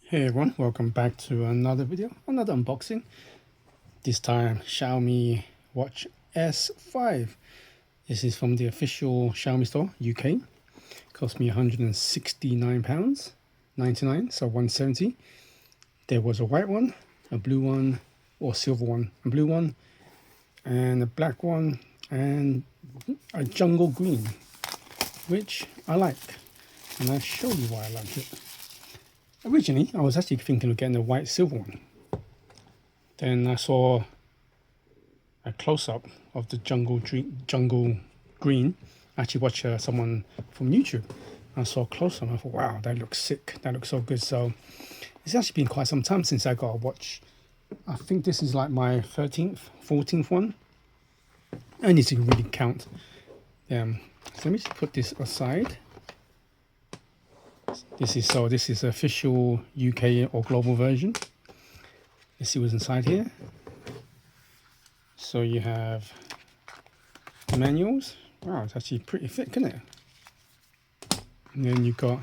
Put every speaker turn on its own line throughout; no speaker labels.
Hey everyone, welcome back to another video, another unboxing. This time Xiaomi Watch S5. This is from the official Xiaomi store, UK. Cost me £169.99, so 170. There was a white one, a blue one, or silver one, a blue one, and a black one, and a jungle green, which I like. And I'll show you why I like it. Originally, I was actually thinking of getting a white silver one. Then I saw a close-up of the jungle green. I actually watched someone from YouTube. I saw a close-up. I thought, wow, that looks sick. That looks so good. So it's actually been quite some time since I got a watch. I think this is like my 13th, 14th one. I need to really count. So let me just put this aside. This is official UK or global version. Let's see what's inside here. So you have manuals. Wow, it's actually pretty thick, isn't it? And then you've got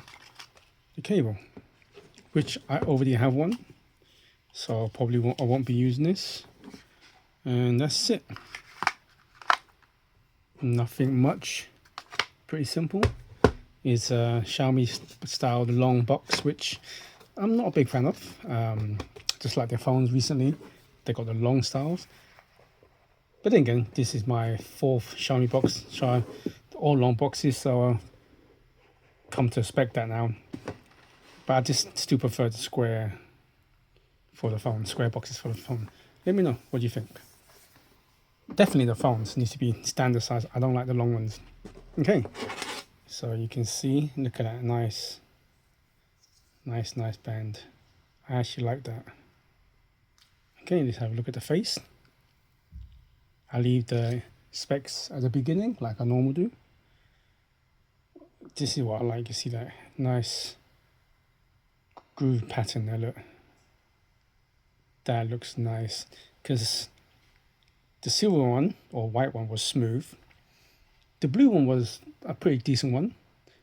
the cable, which I already have one, so I won't be using this. And that's it. Nothing much. Pretty simple. It's a Xiaomi styled long box, which I'm not a big fan of. Just like their phones recently, they got the long styles. But then again, this is my fourth Xiaomi box, so all long boxes, so I've come to expect that now. But I just still prefer the square for the phone, square boxes for the phone. Let me know what you think. Definitely the phones need to be standard size. I don't like the long ones. Okay. So you can see, look at that, nice band. I actually like that. Okay, let's have a look at the face. I leave the specs at the beginning, like I normally do. This is what I like. You see that nice groove pattern there, look. That looks nice. Because the silver one, or white one, was smooth. The blue one was a pretty decent one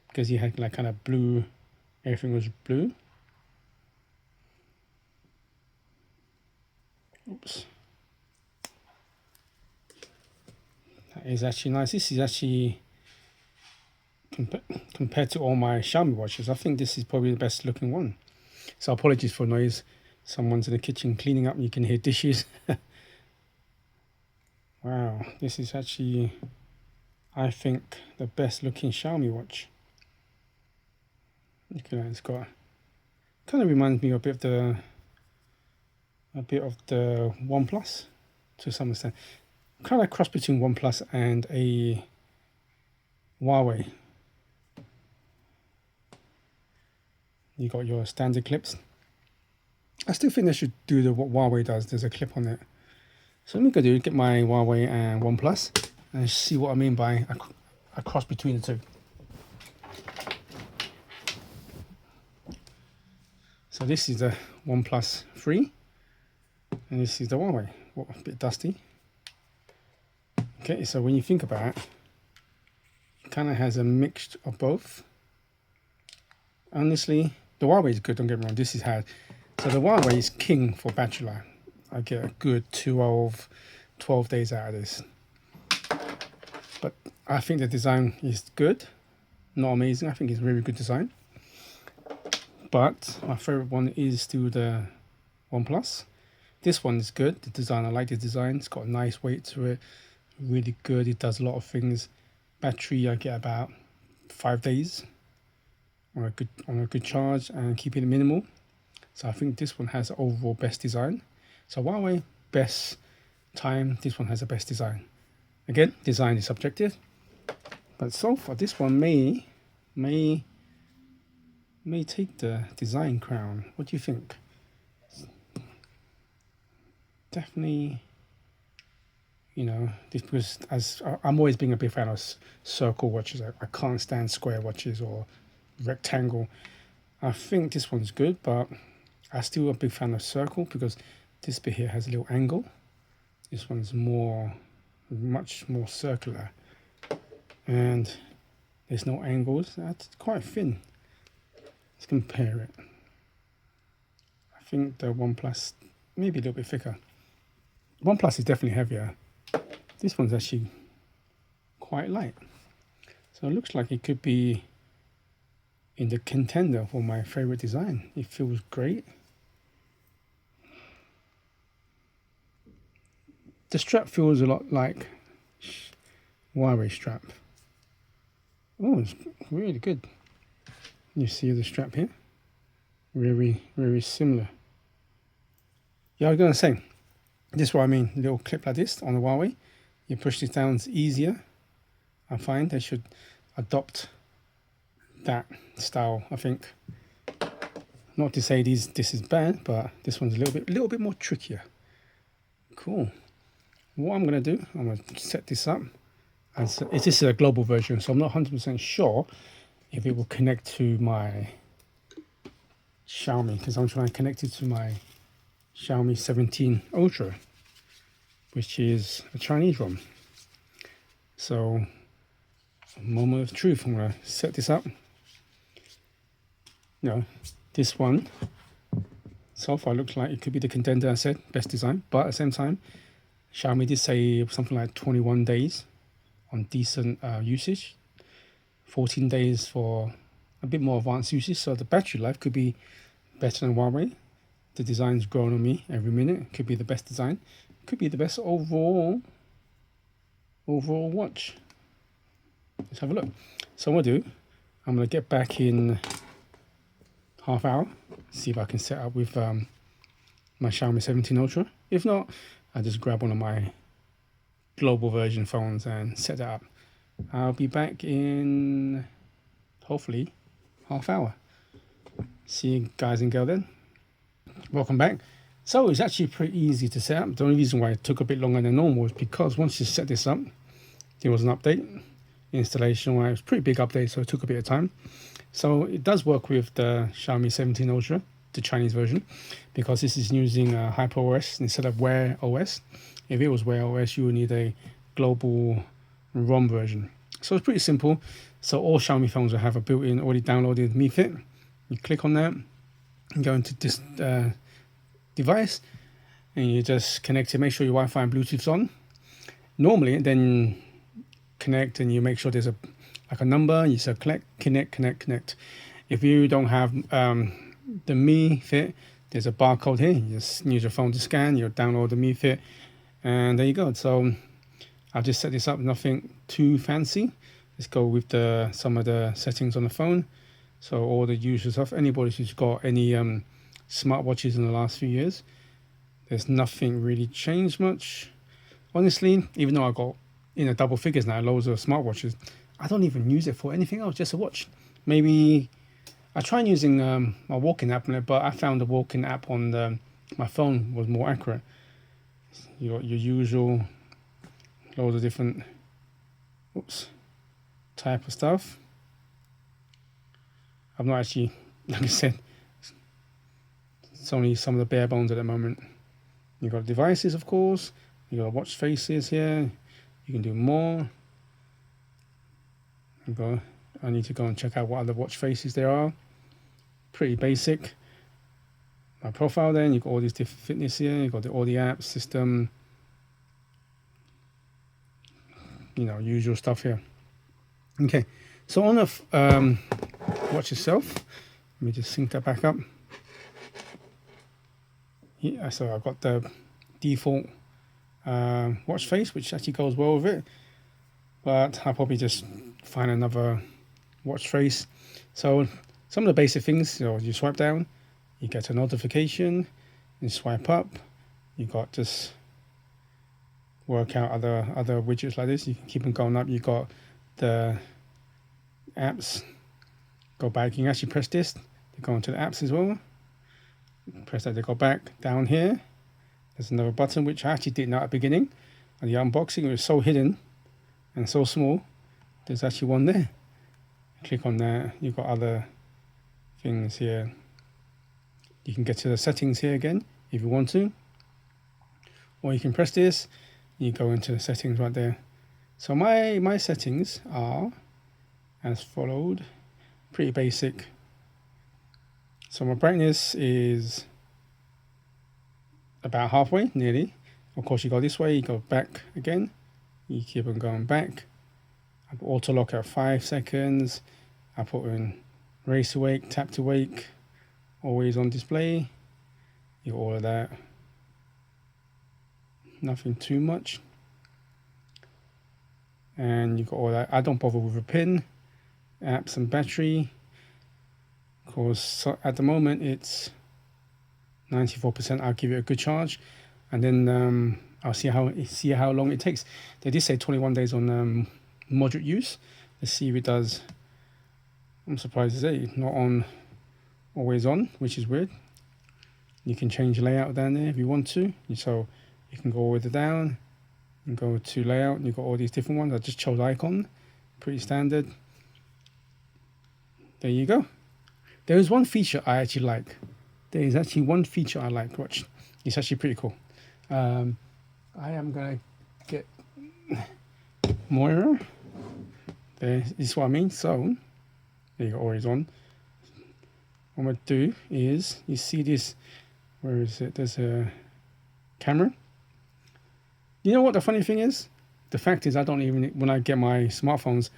because you had like kind of blue, everything was blue. Oops. That is actually nice. This is actually, compared to all my Xiaomi watches, I think this is probably the best looking one. So apologies for noise. Someone's in the kitchen cleaning up and you can hear dishes. Wow, this is actually, I think, the best looking Xiaomi watch. Look at that, it's got, kind of reminds me a bit of the OnePlus to some extent. Kind of cross between OnePlus and a Huawei. You got your standard clips. I still think they should do what Huawei does. There's a clip on it. So let me go get my Huawei and OnePlus and see what I mean by a cross between the two. So this is the OnePlus 3 and this is the Huawei. Well, a bit dusty. Okay, so when you think about it, it kind of has a mix of both. Honestly, the Huawei is good, don't get me wrong. This is hard. So the Huawei is king for battery life. I get a good 12 days out of this. But I think the design is good. Not amazing. I think it's very good design. But my favorite one is still the OnePlus. This one is good. The design, I like the design. It's got a nice weight to it. Really good. It does a lot of things. Battery, I get about 5 days on a good charge and keeping it minimal. So I think this one has the overall best design. So Huawei, best time. This one has the best design. Again, design is subjective. But so far, this one may take the design crown. What do you think? Definitely, you know, this because as I'm always being a big fan of circle watches. I can't stand square watches or rectangle. I think this one's good, but I'm still a big fan of circle because this bit here has a little angle. This one's much more circular, and there's no angles. That's quite thin. Let's compare it. think the OnePlus maybe a little bit thicker. OnePlus is definitely heavier. This one's actually quite light. So it looks like it could be in the contender for my favorite design. It feels great. The strap feels a lot like Huawei strap. Oh, it's really good. You see the strap here? Very, very similar. Yeah, I was gonna say, this is what I mean, a little clip like this on the Huawei. You push this down, it's easier. I find they should adopt that style, I think. Not to say this is bad, but this one's a little bit more trickier. Cool. What I'm gonna do, I'm gonna set this up. As this is a global version, so I'm not 100% sure if it will connect to my Xiaomi, because I'm trying to connect it to my Xiaomi 17 Ultra, which is a Chinese ROM. So, a moment of truth, I'm gonna set this up. This one so far looks like it could be the contender. I said best design, but at the same time, Xiaomi did say something like 21 days on decent usage, 14 days for a bit more advanced usage. So the battery life could be better than Huawei. The design's growing on me every minute. Could be the best design. Could be the best overall watch. Let's have a look. So what I'll do, I'm gonna get back in half hour, see if I can set up with my Xiaomi 17 Ultra. If not, I'll just grab one of my global version phones and set that up. I'll be back in hopefully half hour. See you guys and girl then. Welcome back. So it's actually pretty easy to set up. The only reason why it took a bit longer than normal is because once you set this up, there was an update. Installation wise, it was a pretty big update, so it took a bit of time. So it does work with the Xiaomi 17 Ultra, the Chinese version, because this is using HyperOS instead of Wear OS. If it was Wear OS, you would need a global ROM version. So it's pretty simple. So all Xiaomi phones will have a built-in already downloaded Mi Fit. You click on that, and go into this device, and you just connect it. Make sure your Wi-Fi and Bluetooth's on. Normally, then connect, and you make sure there's a number. You say connect. If you don't have the Mi Fit, there's a barcode here. You just use your phone to scan. You'll download the Mi Fit, and there you go. So I've just set this up. Nothing too fancy. Let's go with some of the settings on the phone. So all the usual stuff. Anybody who's got any smartwatches in the last few years, there's nothing really changed much. Honestly, even though I got double figures now, loads of smartwatches, I don't even use it for anything else, just a watch. Maybe I tried using my walking app on it, but I found the walking app on my phone was more accurate. You got your usual loads of different type of stuff. I'm not actually, like I said, it's only some of the bare bones at the moment. You've got devices, of course. You've got watch faces here. You can do more. I need to go and check out what other watch faces there are. Pretty basic. My profile then, you've got all these different fitness here. You've got all the apps, system, usual stuff here. Okay, so on the watch itself, let me just sync that back up. Yeah, so I've got the default watch face, which actually goes well with it, but I'll probably just find another watch face. So some of the basic things, you swipe down, you get a notification, you swipe up, you got just work out other widgets like this. You can keep them going up. You got the apps, go back. You can actually press this to go into the apps as well. Press that to go back. Down here there's another button which I actually didn't know at the beginning, and the unboxing, it was so hidden and so small. There's actually one there. Click on that. You've got other things here. You can get to the settings here again if you want to, or you can press this, you go into the settings right there. So my settings are as followed, pretty basic. So my brightness is about halfway, nearly. Of course, you go this way, you go back again, you keep on going back. I put auto lock at 5 seconds. I put in race to wake, tap to wake, always on display. You got all of that. Nothing too much. And you got all that. I don't bother with a pin, apps and battery. Of course, so at the moment it's 94%. I'll give it a good charge, and then I'll see how long it takes. They did say 21 days on moderate use. Let's see if it does. I'm surprised to say not on always on, which is weird. You can change layout down there if you want to. So you can go all the way down and go to layout, and you've got all these different ones. I just chose icon, pretty standard. There you go. There is one feature I actually like. There is actually one feature I like. Watch, it's actually pretty cool. I am gonna get Moira. There is what I mean. So there you go, always on. What I'm gonna do is, you see this, where is it? There's a camera. You know what the funny thing is? The fact is, I don't even, when I get my smartphones,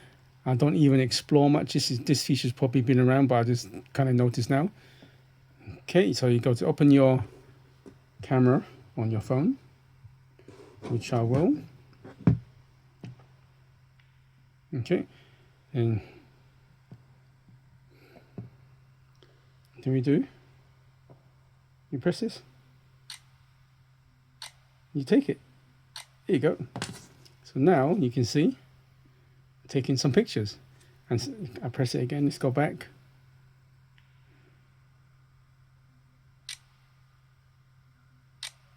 I don't even explore much. This feature's probably been around, but I just kind of noticed now. Okay, so you go to open your camera on your phone, which I will. Okay, and do? You press this, you take it. There you go. So now you can see taking some pictures, and I press it again. Let's go back.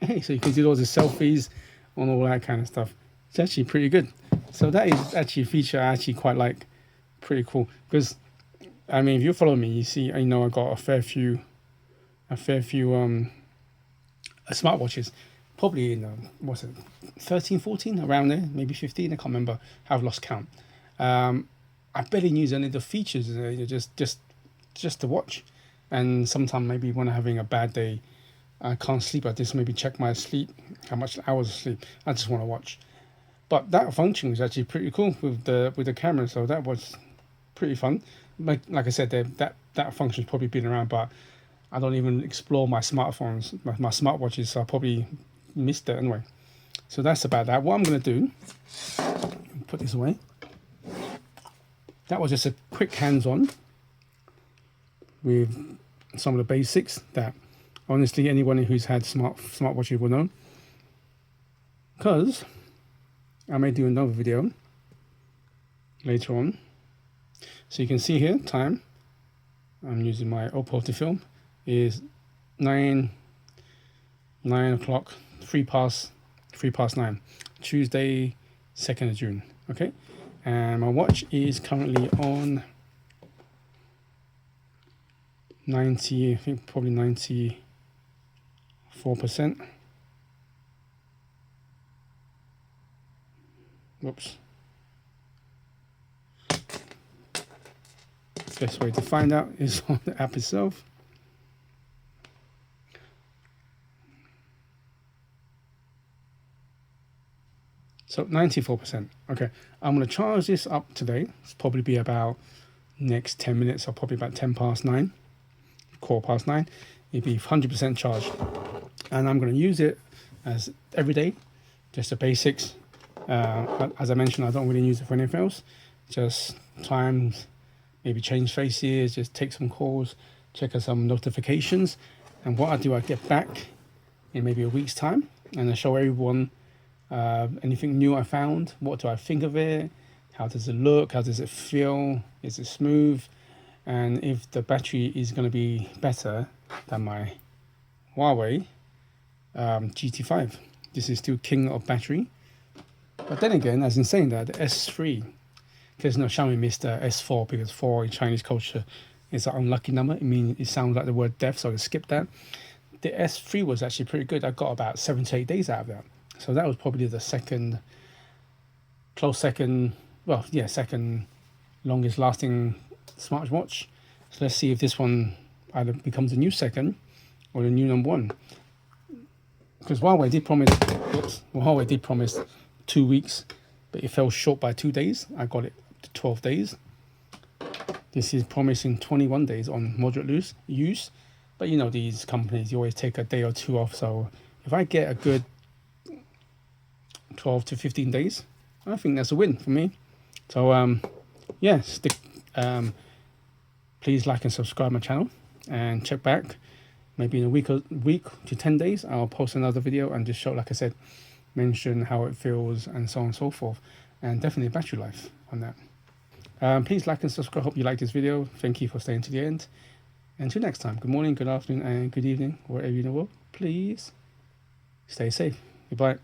Hey, so you can do all the selfies on all that kind of stuff. It's actually pretty good. So that is actually a feature I actually quite like. Pretty cool, because I mean, if you follow me, you see, I know I got a fair few smartwatches, probably in what's it, 13, 14, around there, maybe 15. I can't remember. I've lost count. I barely use any of the features, just to watch. And sometimes maybe when I'm having a bad day, I can't sleep. I just maybe check my sleep, how much hours of sleep. I just want to watch. But that function was actually pretty cool with the camera, so that was pretty fun. Like I said, that function's probably been around, but I don't even explore my smartphones, my smartwatches, so I probably missed it anyway. So that's about that. What I'm going to do, put this away. That was just a quick hands-on with some of the basics that honestly anyone who's had smartwatches will know. Because I may do another video later on. So you can see here, time. I'm using my Opps to film. Is 9 o'clock, 3 past 9, Tuesday, 2nd of June. Okay, and my watch is currently on 90, I think probably 94%. Whoops. Best way to find out is on the app itself. So 94%. Okay, I'm going to charge this up today. It's probably be about next 10 minutes, or probably about 10 past 9, quarter past 9. It'd be 100% charged. And I'm going to use it as every day, just the basics. As I mentioned, I don't really use it for anything else. Just times, maybe change faces, just take some calls, check out some notifications. And what I do, I get back in maybe a week's time, and I show everyone anything new I found. What do I think of it? How does it look? How does it feel? Is it smooth? And if the battery is going to be better than my Huawei GT5. This is still king of battery. But then again, as in saying that, the S3, because no, Xiaomi missed S4, because 4 in Chinese culture is an unlucky number. I mean, it sounds like the word death, so I skipped that. The S3 was actually pretty good. I got about 7 to 8 days out of that. So that was probably the second longest lasting smartwatch. So let's see if this one either becomes a new second or the new number one. because Huawei did promise 2 weeks, but it fell short by 2 days. I got it to 12 days. This is promising 21 days on moderate use, but you know these companies, you always take a day or two off. So if I get a good 12 to 15 days, I think that's a win for me. So yeah, please like and subscribe my channel, and check back maybe in a week to 10 days. I'll post another video and just show, like I said, mention how it feels and so on and so forth, and definitely battery life on that. Please like and subscribe. Hope you like this video. Thank you for staying to the end. Until next time, good morning, good afternoon, and good evening, wherever you in the world. Please stay safe. Goodbye.